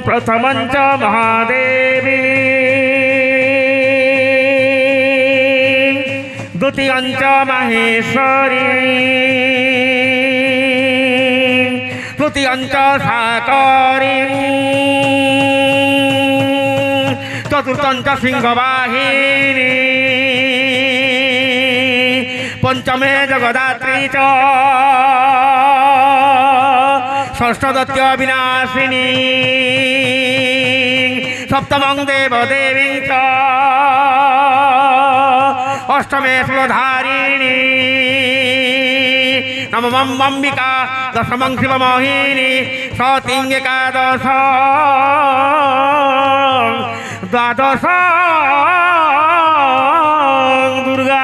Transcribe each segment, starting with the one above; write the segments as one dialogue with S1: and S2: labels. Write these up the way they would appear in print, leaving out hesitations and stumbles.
S1: प्रथमंच महादेवी द्वितीयंच महेश्वरी तृतीयंच साकारी चतुर्थंच सिंहवाहिनी पंचमे जगदात्री च षष्ठदत्य विनाशिनी सप्तमं देवदेवी च अष्टमे सुधारिणी नवमं अम्बिका दशमं शिवमोहिनी सतिं एकादश द्वादश दुर्गा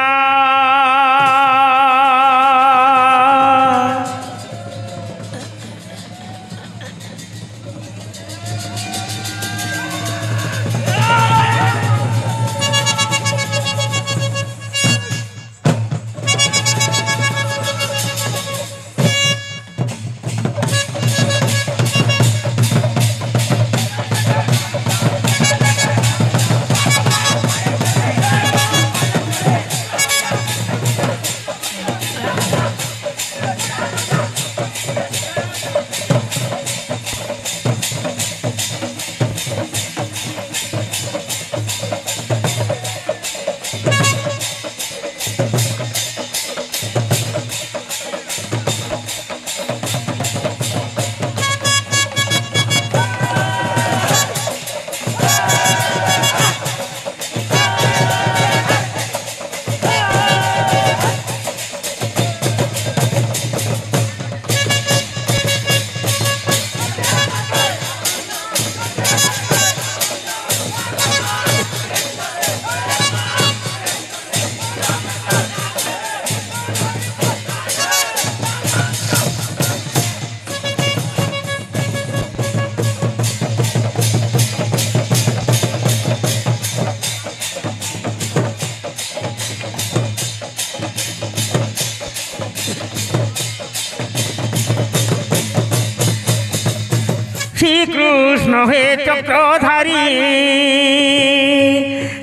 S1: হে চক্রধারী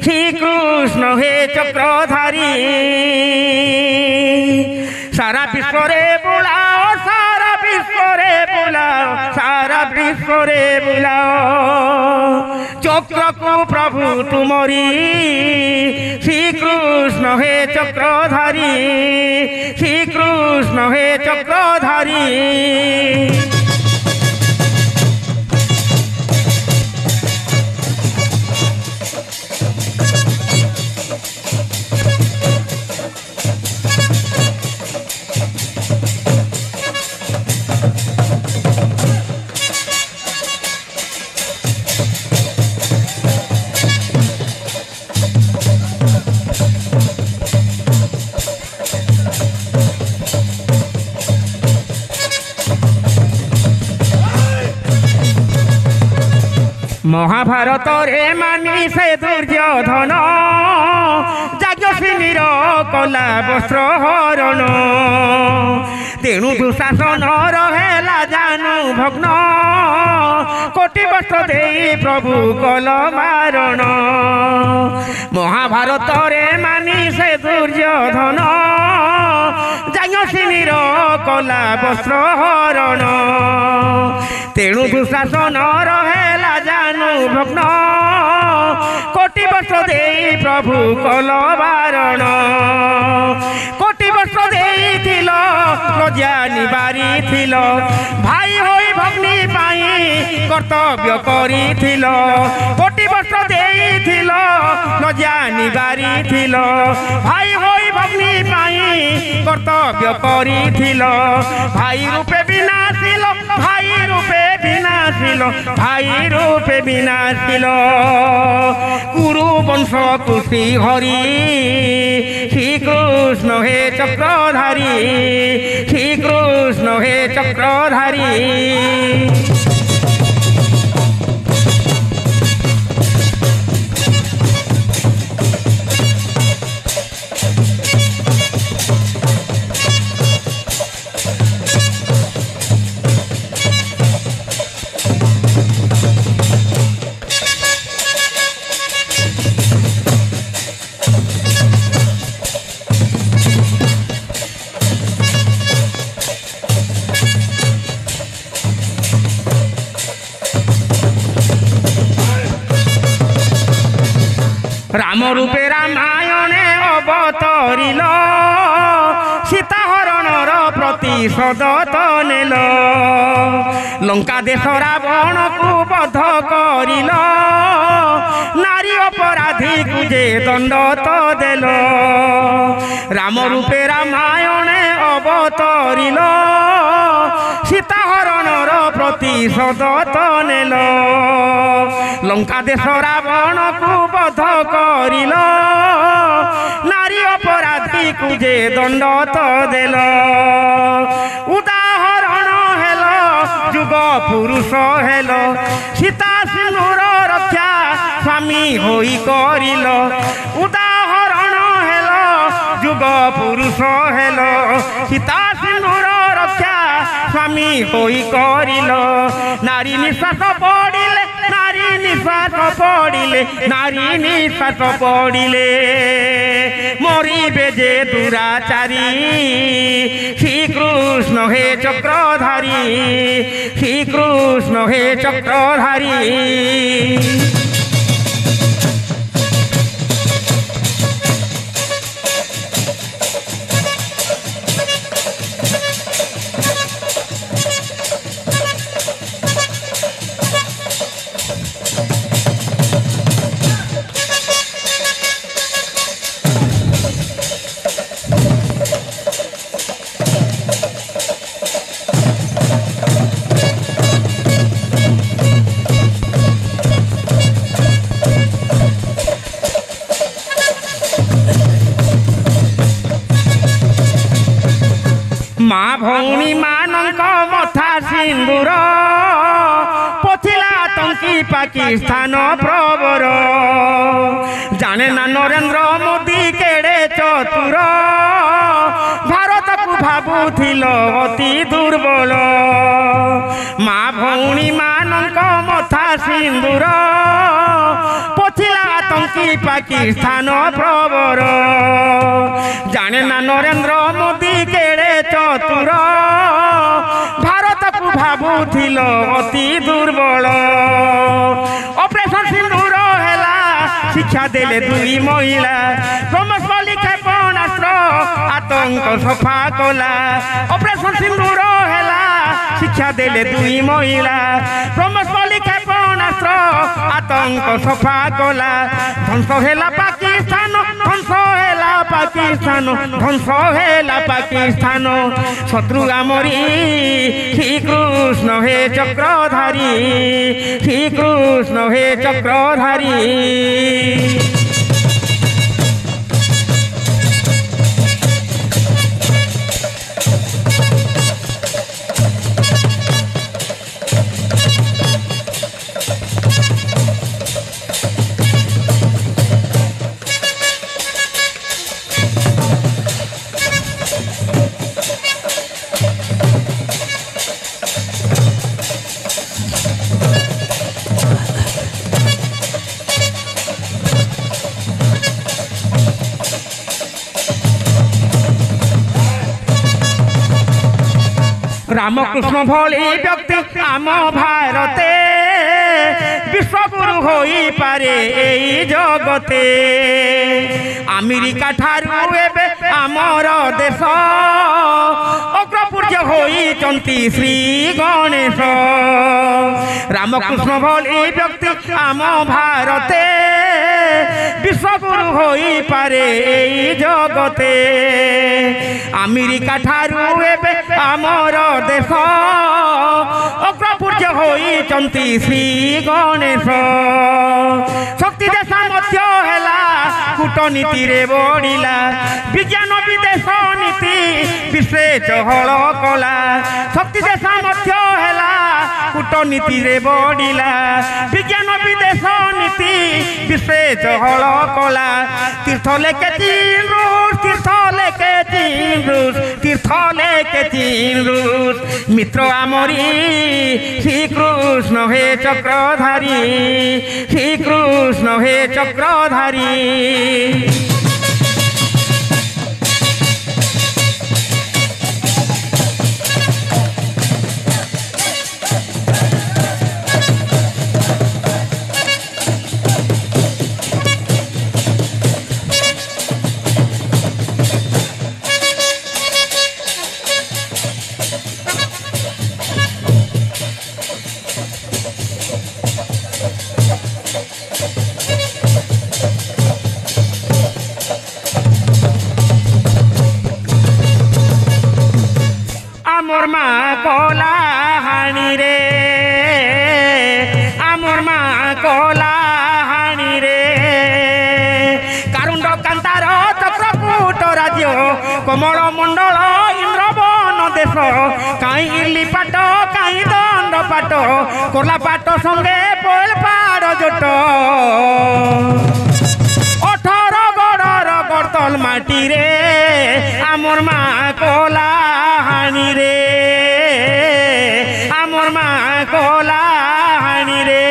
S1: শ্রীকৃষ্ণ হে চক্রধারী সারা বিশ্বরে বুলাও সারা বিশ্বরে বুলাও সারা বিশ্বরে বুলাও চক্রকু প্রভু তুমরি শ্রীকৃষ্ণ হে চক্রধারী শ্রীকৃষ্ণ হে চক্রধারী মহাভারতরে মানি সে দুর্যোধন যাজ্ঞসিনীর কলা বস্ত্র হরণ তেণু দুঃশাসনর হেলা জানু ভগ্ন কোটি বস্ত্র দেই প্রভু কল মারণ মহাভারতরে মানি সে দুর্যোধন যাজ্ঞসিনীর কলা বস্ত্র হরণ তেণু দুঃশাসনর হেলা জানু ভগ্ন কোটি বর্ষ দেই প্রভু কল বারণ কোটি বর্ষ ଦେଇଥିଲ লজ্জা নিবারিଥିଲ ভাই হই ভগ্নী পাই কর্তব্য করিଥିଲ কোটি বর্ষ ଦେଇଥିଲ লজ্জা নিবারিଥିଲ ভাই হই ভগ্নী পাই কর্তব্য করিଥିଲ ভাই রূপে বিনাশিল ভাই রূপে বিনাশিল ভাই রূপে বিনাশিল কুরু বংশ কুশি হরি শ্রীকৃষ্ণ হে চক্রধারী শ্রীকৃষ্ণ হে চক্রধারী রাম রূপে রামায়ণে অবতরিল সীতা হরণর প্রতিশোধ নেল লঙ্কা দেশ রাবণকু বধ করিল নারী অপরাধীকু যে দণ্ড তো দেল রাম রূপে রামায়ণে অবতরিল সীতা হরণর প্রতিশোধ নেল লঙ্কা দেশ রাবণকু বধ করিল নারী অপরাধীকু যে দণ্ড তো দেল উদাহরণ হেল যুগ পুরুষ হেল সীতা সিন্ধুর রক্ষা স্বামী হই করিল উদাহরণ হেল যুগ পুরুষ হেল সীতা সিন্ধুর রক্ষা স্বামী হই করিল নারী নিঃশ্বাস পড়িলে নারী নিঃশ্বাস পড়িলে নারী নিঃশ্বাস পড়িলে মরিবে যে দুরাচারী শ্রীকৃষ্ণ হে চক্রধারী শ্রীকৃষ্ণ হে চক্রধারী মা ভৌণী ମାନଙ୍କ মথা সিন্দুর পথিলা আতঙ্কি পাকিস্তান প্রবর জানে না নরেন্দ্র মোদী কেড়ে চতুর ভারতকু ভাবুথিল অতি দুর্বল মা ভৌণী ମାନଙ୍କ মথা সিন্দুর পথিলা আতঙ্কি পাকিস্তান প্রবর জানে না নরেন্দ্র মোদী কেড়ে চতুর ভারতকু ভাবুছিল অতি দুর্বল অপারেশন সিন্দুর হেলা শিক্ষা দেলে দুই মহিলা ব্রহ্মস্বলী ক্ষেপণাস্ত্র আতঙ্ক সফা কলা অপারেশন সিন্দুর হেলা শিক্ষা দেলে দুই মহিলা ব্রহ্মস্বলী ক্ষেপণাস্ত্র আতঙ্ক সফা কলা ধ্বংস হেলা পাকিস্তান ধ্বংস হেলা পাকিস্তান ধ্বংস হেলা পাকিস্তান শত্রু আমরি শ্রীকৃষ্ণ হে চক্রধারী শ্রীকৃষ্ণ হে চক্রধারী রামকৃষ্ণ ভলি ব্যক্তি আম ভারতে বিশ্বগুরু হইপারে এই জগতে আমেরিকা ঠারু এবে আমার দেশ অগ্রপূর্য হইচন্তি শ্রী গণেশ রামকৃষ্ণ ভলি ব্যক্তি আম ভারতে বিশ্বগুরু হইপারে এই জগতে আমেরিকা ঠারু এবে আমার দেশ অগ্রপূর্য হইচন্তি শ্রী গণেশ শক্তি দেশ মধ্য হেলা কূটনীতিরে বড়িলা বিজ্ঞান বিদেশ নীতি বিশ্বে চহল কলা শক্তি দেশ মধ্য হেলা কূটনীতিরে বড়িলা বিজ্ঞান বিদেশ নীতি বিশ্বে চহল কলা তীর্থ লেকে চীন রুষ তীর্থ লেকে চীন রুষ তীর্থ লেকে চীন রুষ মিত্র আমরি শ্রীকৃষ্ণ হে চক্রধারী শ্রীকৃষ্ণ হে চক্রধারী আমর মা কলা হানি রে আমর মা কলা হানি রে কারুণ্ড কান্তার চক্রকূট রাজ্য কমল মণ্ডল ইন্দ্রবন দেশ কাই ইলি পাট কাই দণ্ড পাট করলা পাট সঙ্গে পয়েল পাড় জোট 18 গড়র গড়তল মাটি রে আমর মা কলা হানি রে আমর মা কলা হানি রে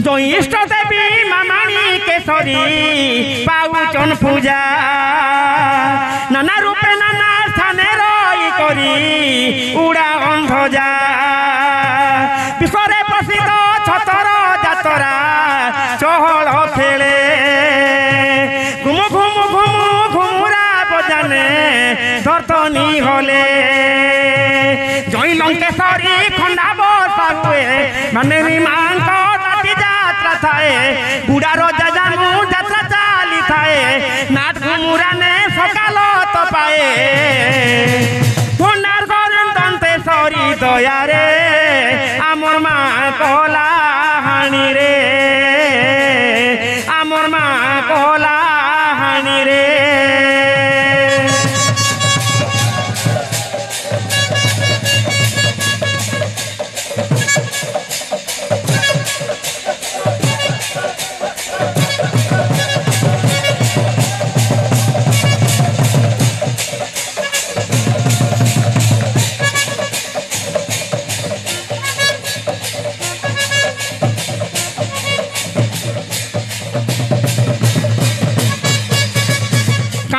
S1: জ্যৈষ্ঠ দেবী মামানি কেশরী পাউচন পূজা নানা রূপে নানা স্থানে রই করি উড়া অন্ধজা বিশ্বরে প্রসিদ্ধ ছতর যাতরা চহল খেলে ঘুমু ঘুমু ঘুমু ঘুমুরা বজানে ধর্তনি হলে জয় লঙ্কেশ্বরী খন্ডা বসা হুয়ে মানে মাঙ্ক যাত্রা থাকে বুড়ার জানু যাত্রা চালি থাকে নাট ঘুমুরানে সকাল তো পায়ে ভণ্ডার করেন দন্তে সরি দয়ারে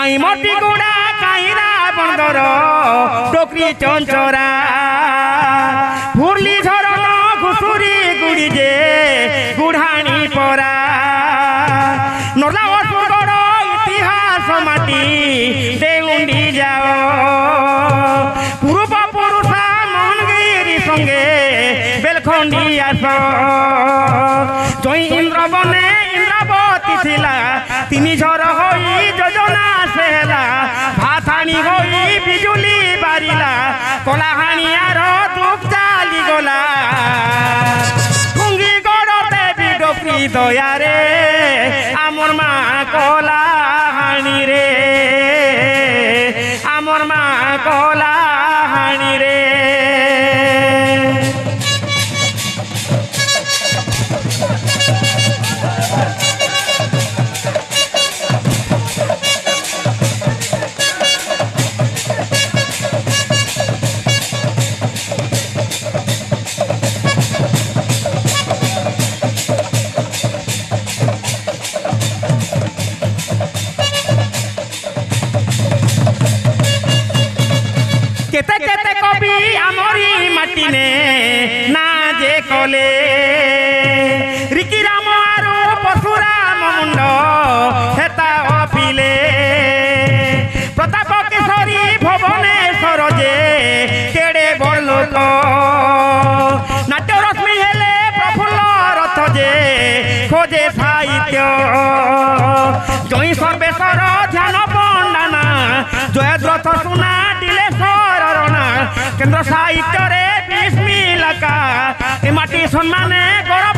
S1: কাই মতি গুড়া কাইরা বন্দর টকরি চঞ্চরা ফুরলি ঝরণ ঘুষুরি গুড়ি যে গুড়ানি পরা নলা অসুরগড় ইতিহাস মাটি দেউন্ডি যাও পূর্ব পুরুষা মনগিরি সঙ্গে বেলখন্ডি আস জয় ইন্দ্র বনে ইন্দ্রাবতী ছিলা তিনি ঝর হই যোজনা সেলা ভাতানি হই বিজুলি বারিলা কলাহানিয়ার দুঃখ চালি গলা ভুঙ্গি গড়তে বিডকি দয়ারে আমর মা কলাহানি রে আমর মা কলাহানি রে কেতে কেতে কবি আমরি মাটিনে না যে কলে রিকিরাম আর পশুরাম মুন্ড হেতা অপিলে প্রতাপ কেশরী ভুবনেশ্বর যে কেড়ে বড় লোক নাট্য রশ্মি হেলে প্রফুল্ল রথ যে খোঁজে সাহিত্য জয় সর্বেশ্বর ধ্যান পণ্ডানা জয়দ্রথ শুনা কেন্দ্র সাহিত্যরে বিস্মিলাকা এ মাটি সম্মানে গৌরব